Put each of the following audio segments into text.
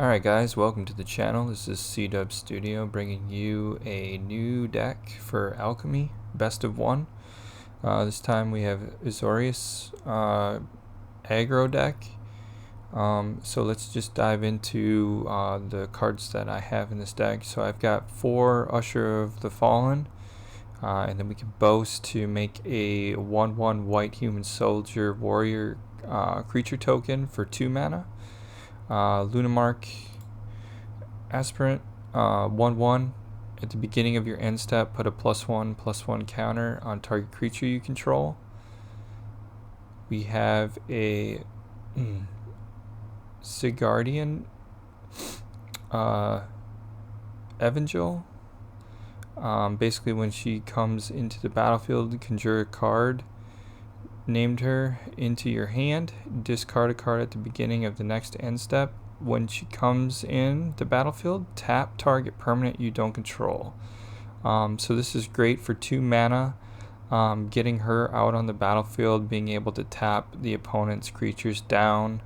Alright guys, welcome to the channel. This is CDUB Studio bringing you a new deck for Alchemy, best of one. This time we have Azorius Aggro Deck. So let's just dive into the cards that I have in this deck. So I've got 4 Usher of the Fallen, and then we can boast to make a 1/1 white human soldier warrior creature token for 2 mana. A-Luminarch Aspirant, 1/1. At the beginning of your end step, put a +1/+1 counter on target creature you control. We have a Sigardian Evangel. Basically, when she comes into the battlefield, conjure a card named her into your hand. Discard a card at the beginning of the next end step. When she comes in the battlefield, tap target permanent you don't control. So this is great for 2 mana. Getting her out on the battlefield, being able to tap the opponent's creatures down,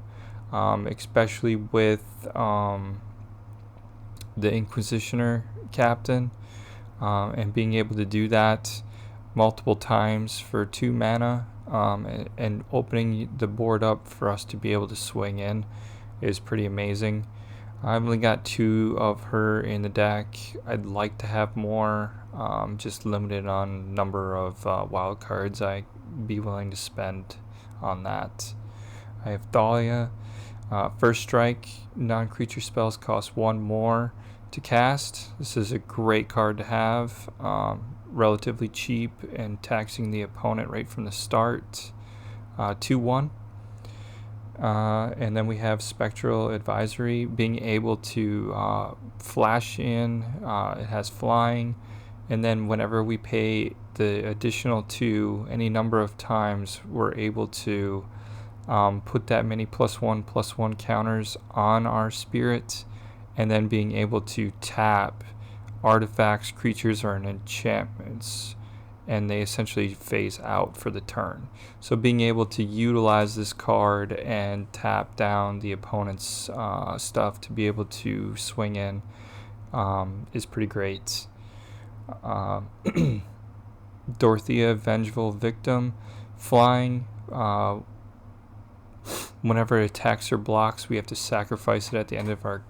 especially with the Inquisitor Captain, and being able to do that multiple times for 2 mana, and opening the board up for us to be able to swing in is pretty amazing. I've only got 2 of her in the deck. I'd like to have more, just limited on number of wild cards I'd be willing to spend on that. I have Thalia. First strike, non-creature spells cost 1 more to cast. This is a great card to have. Relatively cheap and taxing the opponent right from the start. 2/1. And then we have Spectral Adversary, being able to flash in. It has flying, and then whenever we pay the additional 2 any number of times, we're able to put that many +1/+1 counters on our spirit, and then being able to tap artifacts, creatures, or enchantments, and they essentially phase out for the turn. So being able to utilize this card and tap down the opponent's stuff to be able to swing in is pretty great. Dorothea, Vengeful Victim, flying. Whenever it attacks or blocks, we have to sacrifice it at the end of our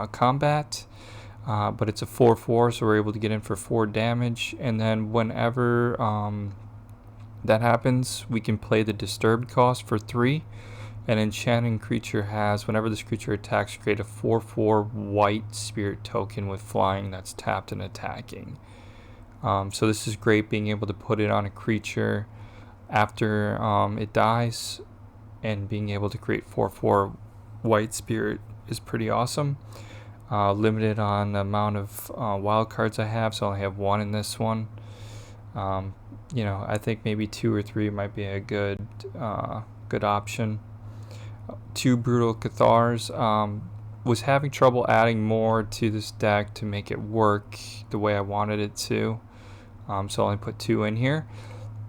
combat. But it's a 4/4, so we're able to get in for 4 damage, and then whenever that happens, we can play the disturbed cost for 3. An enchanting creature has, whenever this creature attacks, create a 4/4 white spirit token with flying that's tapped and attacking. So this is great, being able to put it on a creature after it dies, and being able to create 4/4 white spirit is pretty awesome. Limited on the amount of wild cards I have, so I only have 1 in this one. I think maybe 2 or 3 might be a good option. 2 Brutal Cathars. Was having trouble adding more to this deck to make it work the way I wanted it to, so I only put 2 in here.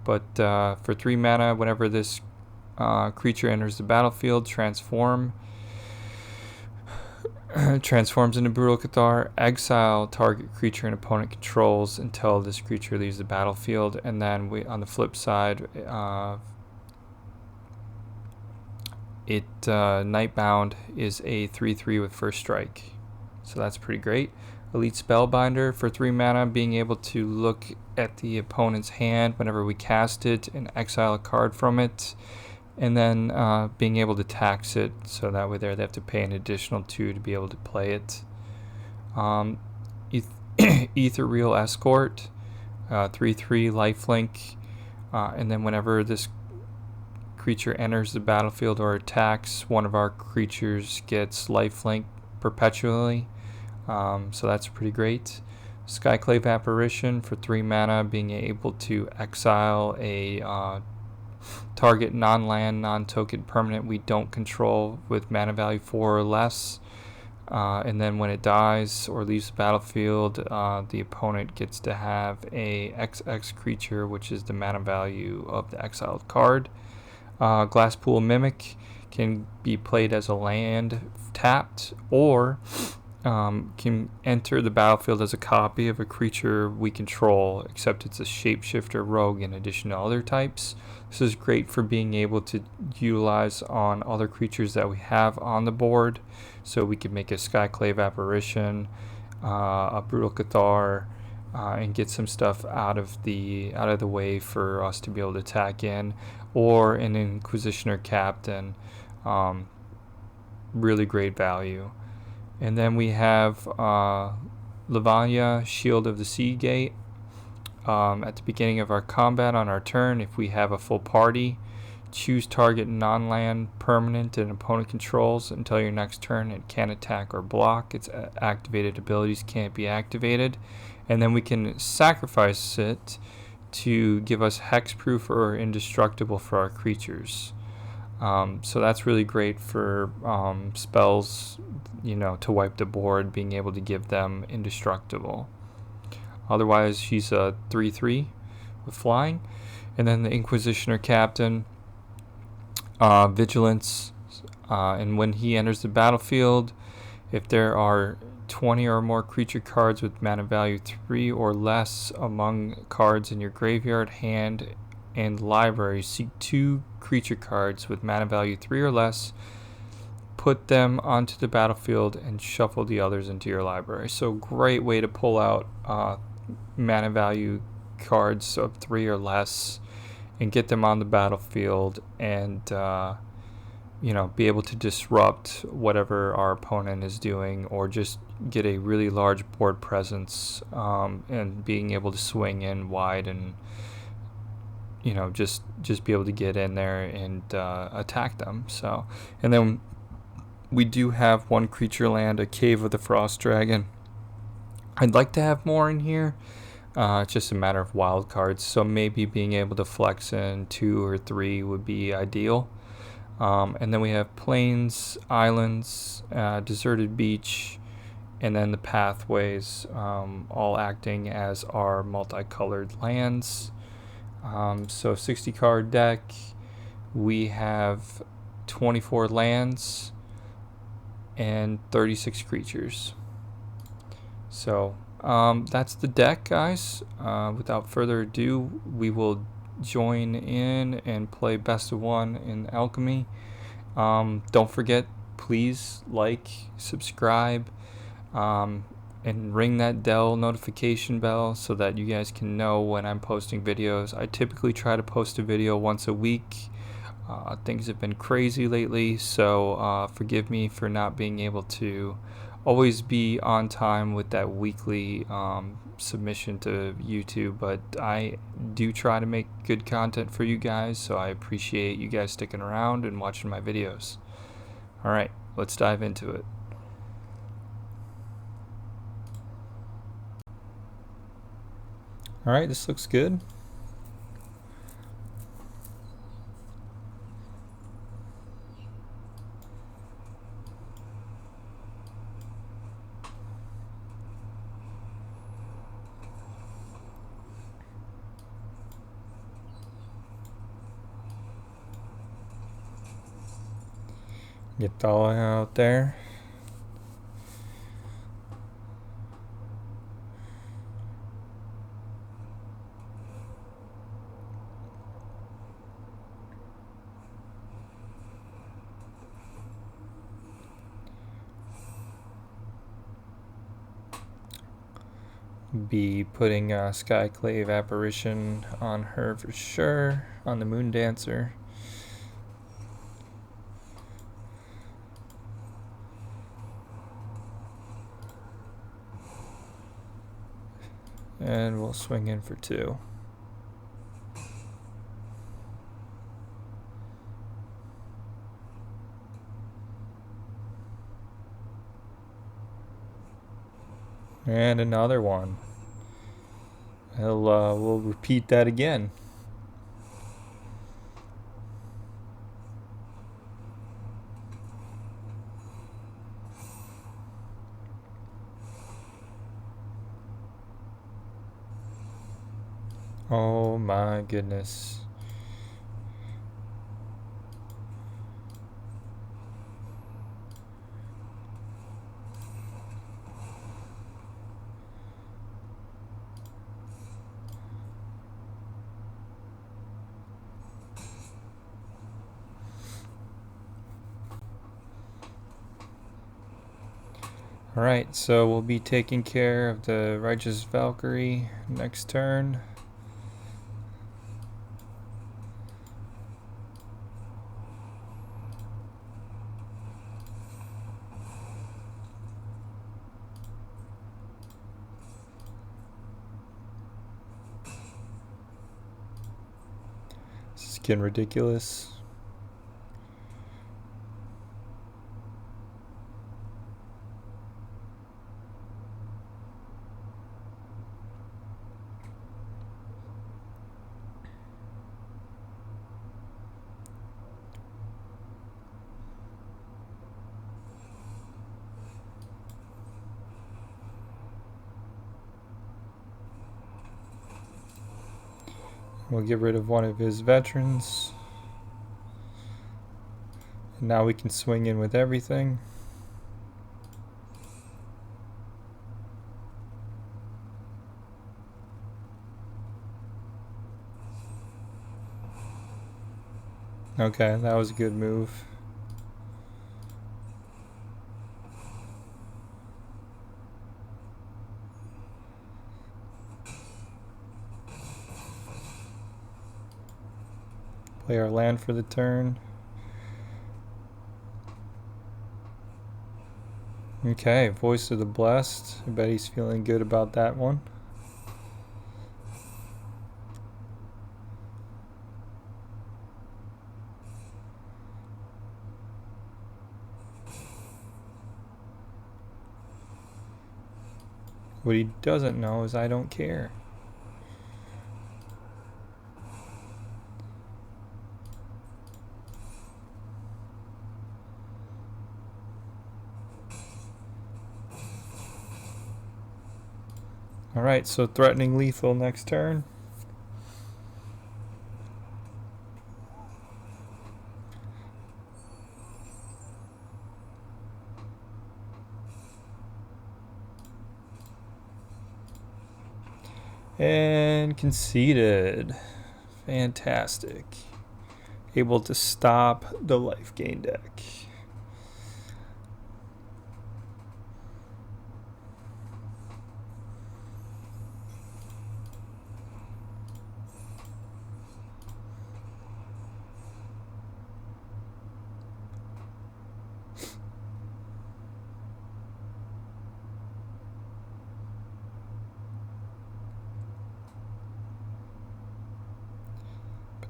But for 3 mana, whenever this creature enters the battlefield, transforms into Brutal Cathar. Exile target creature an opponent controls until this creature leaves the battlefield. And then on the flip side, Nightbound is a 3/3 with first strike, so that's pretty great. Elite Spellbinder for 3 mana, being able to look at the opponent's hand whenever we cast it and exile a card from it, and then being able to tax it, so that way they have to pay an additional 2 to be able to play it. Ethereal Escort, 3/3 lifelink, and then whenever this creature enters the battlefield or attacks, one of our creatures gets lifelink perpetually, so that's pretty great. Skyclave Apparition for 3 mana, being able to exile a target non-land, non-token permanent we don't control with mana value 4 or less, and then when it dies or leaves the battlefield, the opponent gets to have a XX creature, which is the mana value of the exiled card. Glasspool Mimic, can be played as a land tapped, or can enter the battlefield as a copy of a creature we control, except it's a shapeshifter rogue in addition to other types. This is great for being able to utilize on other creatures that we have on the board. So we can make a Skyclave Apparition, a Brutal Cathar, and get some stuff out of the way for us to be able to attack in, or an Inquisitor Captain. Really great value. And then we have Linvala, Shield of the Sea Gate. At the beginning of our combat on our turn, if we have a full party, choose target non-land permanent an opponent controls until your next turn. It can't attack or block. Its activated abilities can't be activated. And then we can sacrifice it to give us hexproof or indestructible for our creatures. So that's really great for spells, to wipe the board, being able to give them indestructible. Otherwise, she's a 3/3 with flying. And then the Inquisitor Captain, Vigilance, and when he enters the battlefield, if there are 20 or more creature cards with mana value 3 or less among cards in your graveyard, hand, and library, seek 2 creature cards with mana value 3 or less, put them onto the battlefield, and shuffle the others into your library. So great way to pull out mana value cards of 3 or less and get them on the battlefield, and be able to disrupt whatever our opponent is doing, or just get a really large board presence, and being able to swing in wide and just be able to get in there and attack them. So, and then we do have one creature land, a Cave of the Frost Dragon. I'd like to have more in here. It's just a matter of wild cards, so maybe being able to flex in 2 or 3 would be ideal. And then we have Plains, Islands, Deserted Beach, and then the Pathways, all acting as our multicolored lands. So 60 card deck, we have 24 lands and 36 creatures. So that's the deck, guys. Without further ado, we will join in and play best of 1 in Alchemy. Don't forget, please like, subscribe, and ring that notification bell so that you guys can know when I'm posting videos. I typically try to post a video once a week. Things have been crazy lately, so forgive me for not being able to always be on time with that weekly submission to YouTube, but I do try to make good content for you guys, so I appreciate you guys sticking around and watching my videos. Alright, let's dive into it. Alright, this looks good. Get Thalia out there. Be putting Skyclave Apparition on her for sure, on the Moon Dancer. And we'll swing in for 2. And another one. We'll repeat that again. Oh my goodness. Alright, so we'll be taking care of the Righteous Valkyrie next turn. This is getting ridiculous. We'll get rid of one of his veterans. And now we can swing in with everything. Okay, that was a good move. Play our land for the turn. Okay, Voice of the Blessed. I bet he's feeling good about that one. What he doesn't know is I don't care. Alright, so threatening lethal next turn. And conceded. Fantastic. Able to stop the life gain deck.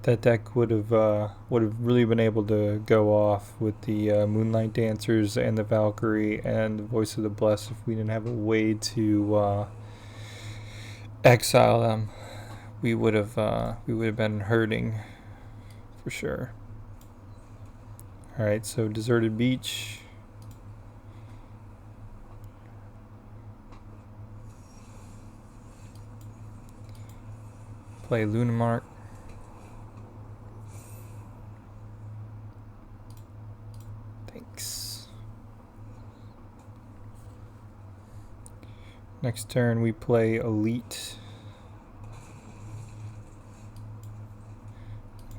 That deck would have really been able to go off with the Moonlight Dancers and the Valkyrie and the Voice of the Blessed if we didn't have a way to exile them. We would have been hurting for sure. All right, so Deserted Beach. Play Lunamark. Next turn we play Elite.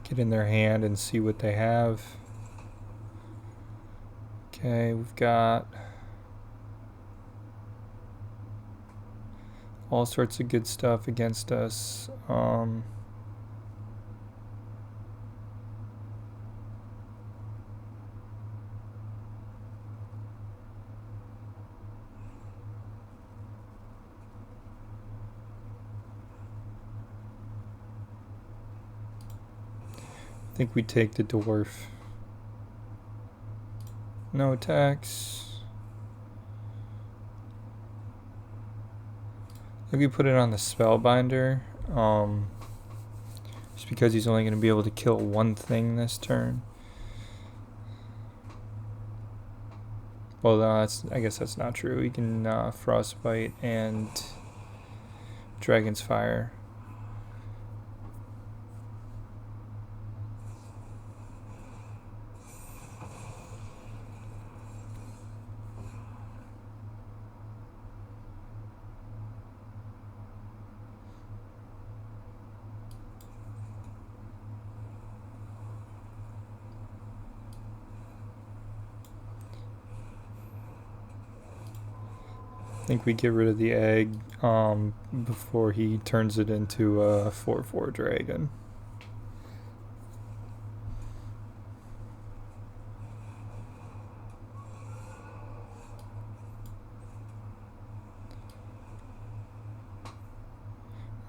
Get in their hand and see what they have. Okay, we've got all sorts of good stuff against us. I think we take the dwarf. No attacks. I think we put it on the Spellbinder. Just because he's only going to be able to kill one thing this turn. Well, no, I guess that's not true. He can Frostbite and Dragon's Fire. think we get rid of the egg before he turns it into a 4/4 dragon.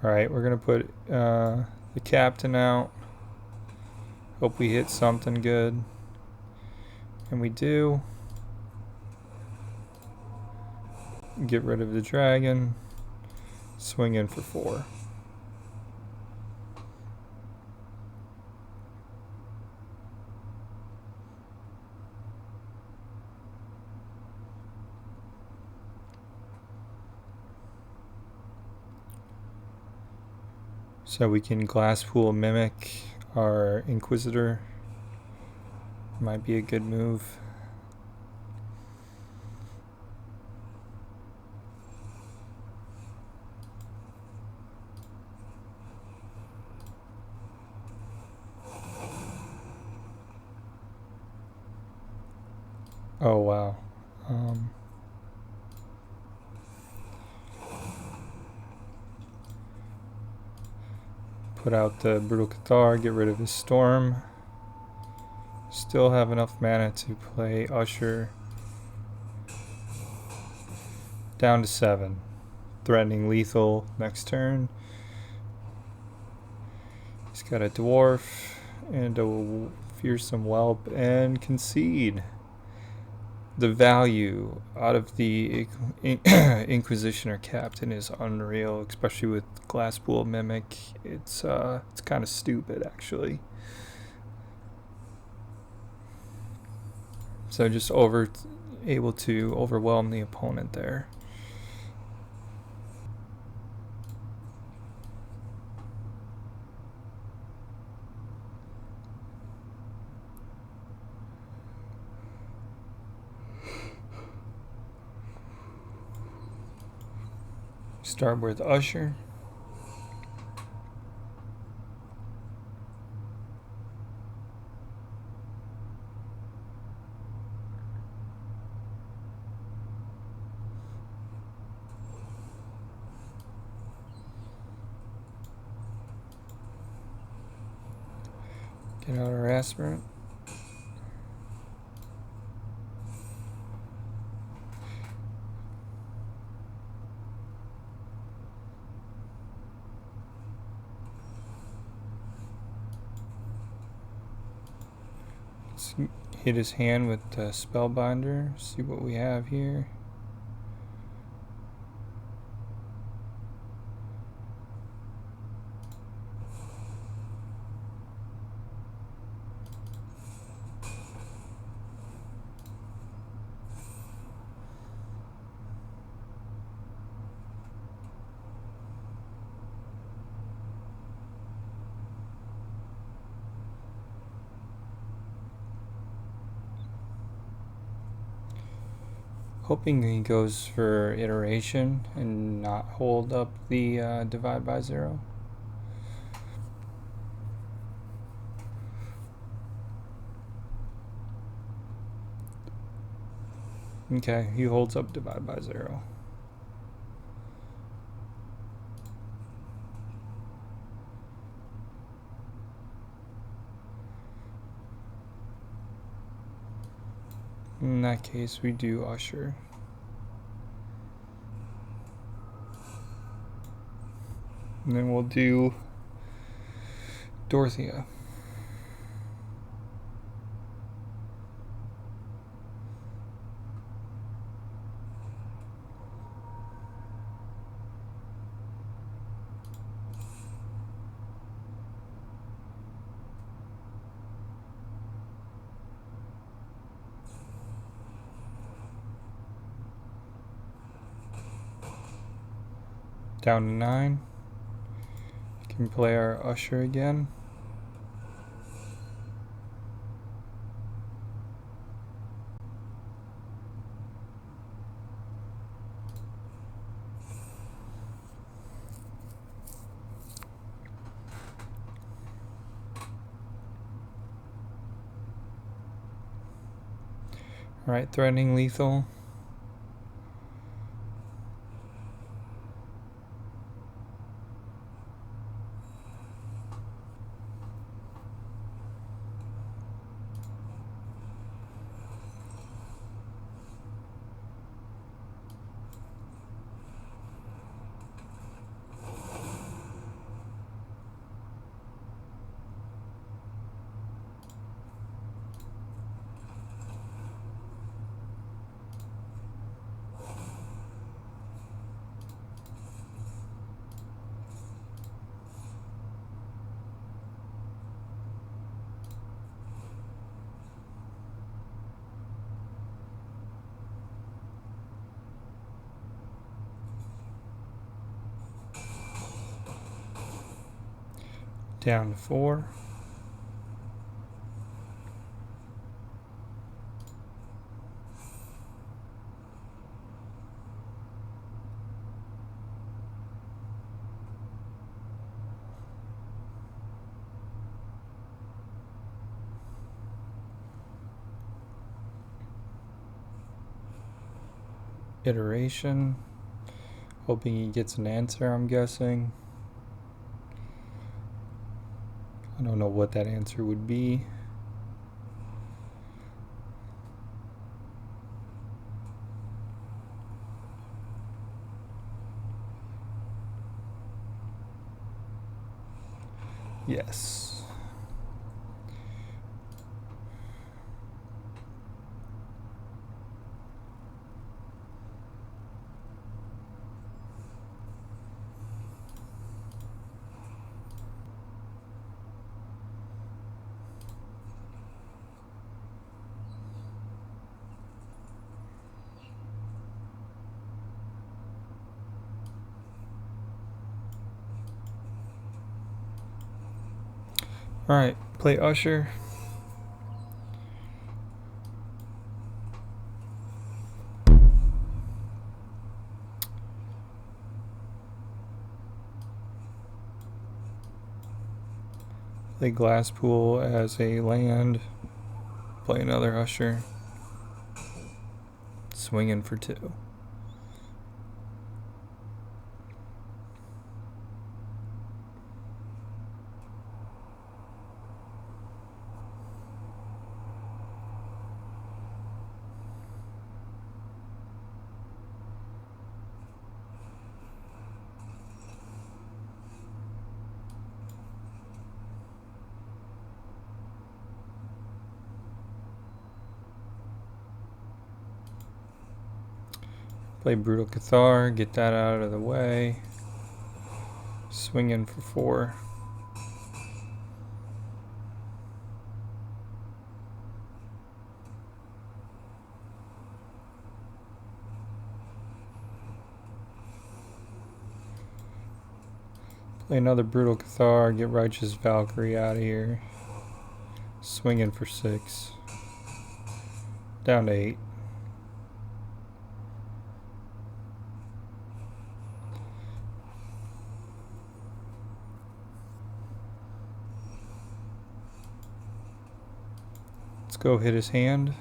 Alright, we're going to put the captain out. Hope we hit something good. And we do. Get rid of the dragon. Swing in for 4. So we can Glasspool Mimic our Inquisitor. Might be a good move. Oh wow. Put out the Brutal Cathar, get rid of his Storm. Still have enough mana to play Usher. Down to 7. Threatening lethal next turn. He's got a Dwarf and a Fearsome Whelp and Concede. The value out of the Inquisitor Captain is unreal, especially with Glasspool Mimic. It's kind of stupid, actually. So just able to overwhelm the opponent there. Start with Usher. Get out our Aspirant. Let's hit his hand with the Spellbinder. See what we have here. Hoping he goes for iteration and not hold up the divide by 0. Okay, he holds up divide by 0. In that case, we do Usher. And then we'll do Dorothea. Down to 9. Can play our Usher again. Alright, threatening lethal. Down to 4. Iteration. Hoping he gets an answer, I'm guessing. I don't know what that answer would be. Yes. Alright, play Usher. Play Glasspool as a land. Play another Usher. Swinging for 2. Play Brutal Cathar, get that out of the way. Swing in for 4. Play another Brutal Cathar, get Righteous Valkyrie out of here. Swing in for 6. Down to 8. Let's go hit his hand.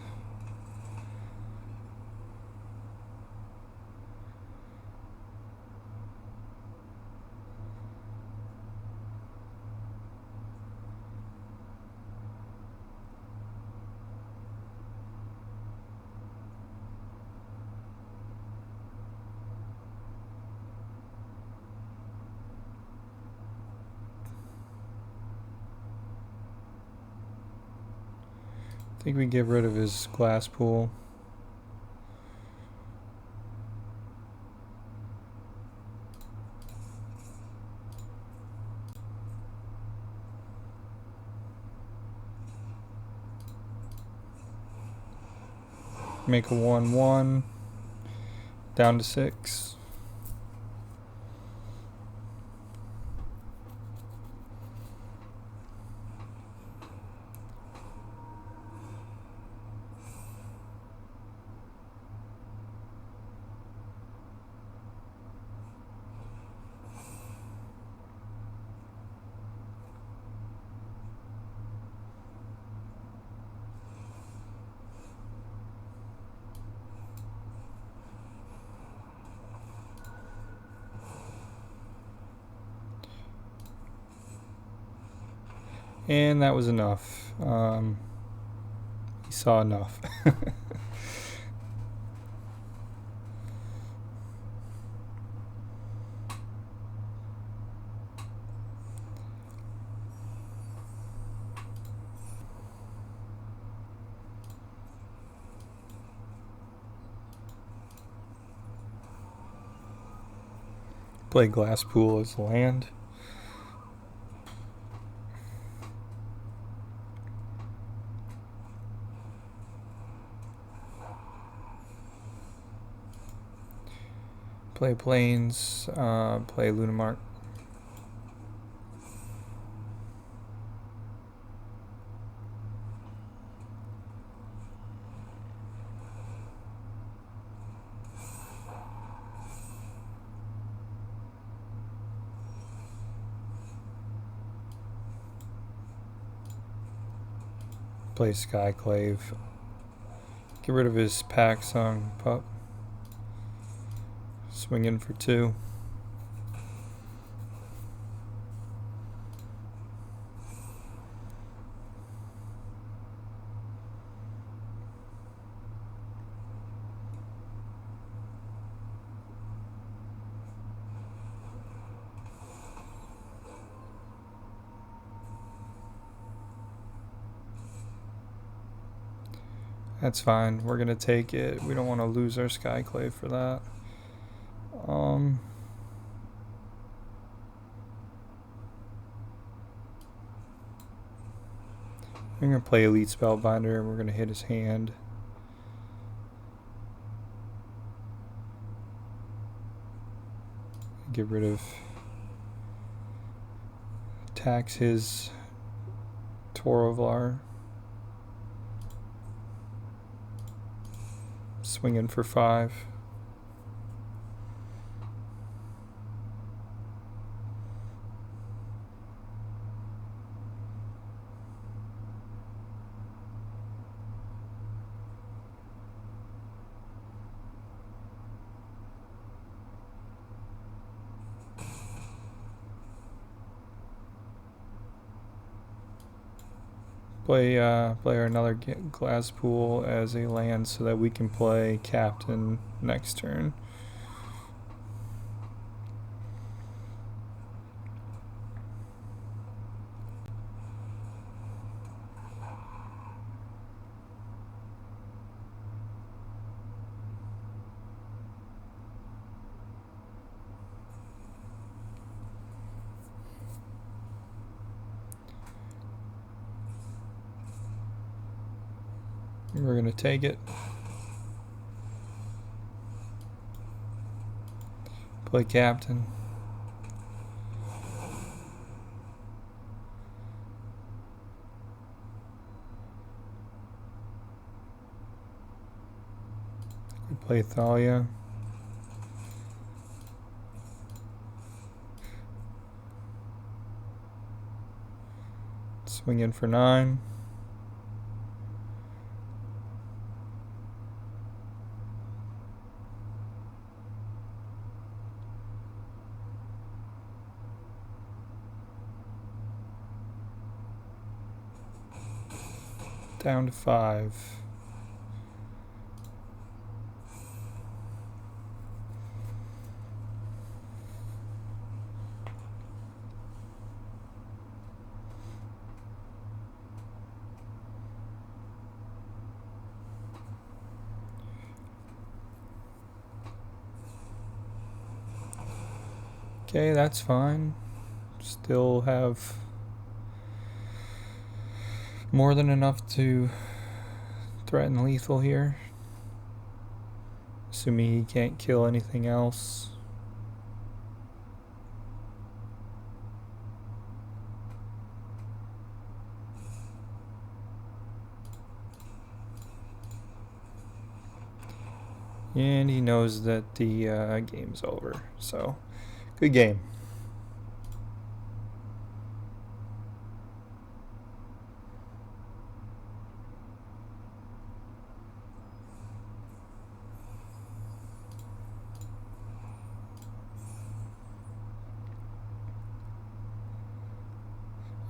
I think we get rid of his Glasspool. Make a 1/1. Down to 6. And that was enough. He saw enough. Play Glasspool as land. Play Plains, play Lunamark. Play Skyclave. Get rid of his pack song pup. Swing in for 2. That's fine. We're gonna take it. We don't want to lose our Skyclave for that. I'm gonna play Elite Spellbinder and we're gonna hit his hand. Get rid of, tax his Torovar. Swing in for 5. Play another Glasspool as a land so that we can play Captain next turn. We're going to take it. Play Captain. We play Thalia. Swing in for 9. Down to 5. Okay, that's fine. Still have more than enough to threaten lethal here. Assuming he can't kill anything else. And he knows that the game's over. So, good game.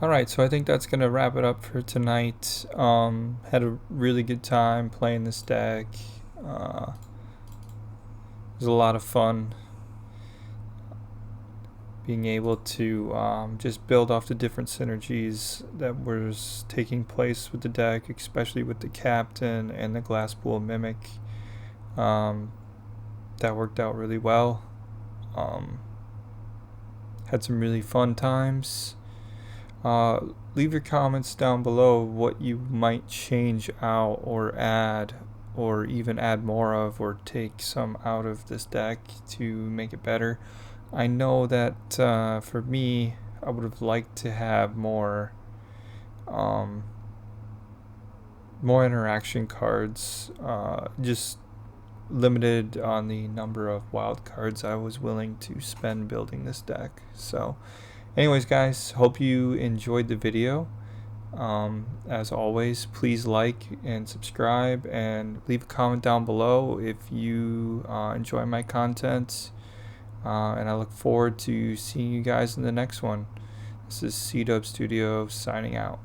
Alright, so I think that's going to wrap it up for tonight. Had a really good time playing this deck. It was a lot of fun being able to just build off the different synergies that was taking place with the deck, especially with the Captain and the Glasspool Mimic. That worked out really well. Had some really fun times. Leave your comments down below what you might change out or add, or even add more of, or take some out of this deck to make it better. I know that for me, I would have liked to have more interaction cards, just limited on the number of wild cards I was willing to spend building this deck. So anyways guys, hope you enjoyed the video. As always, please like and subscribe and leave a comment down below if you enjoy my content. And I look forward to seeing you guys in the next one. This is CDUB Studio signing out.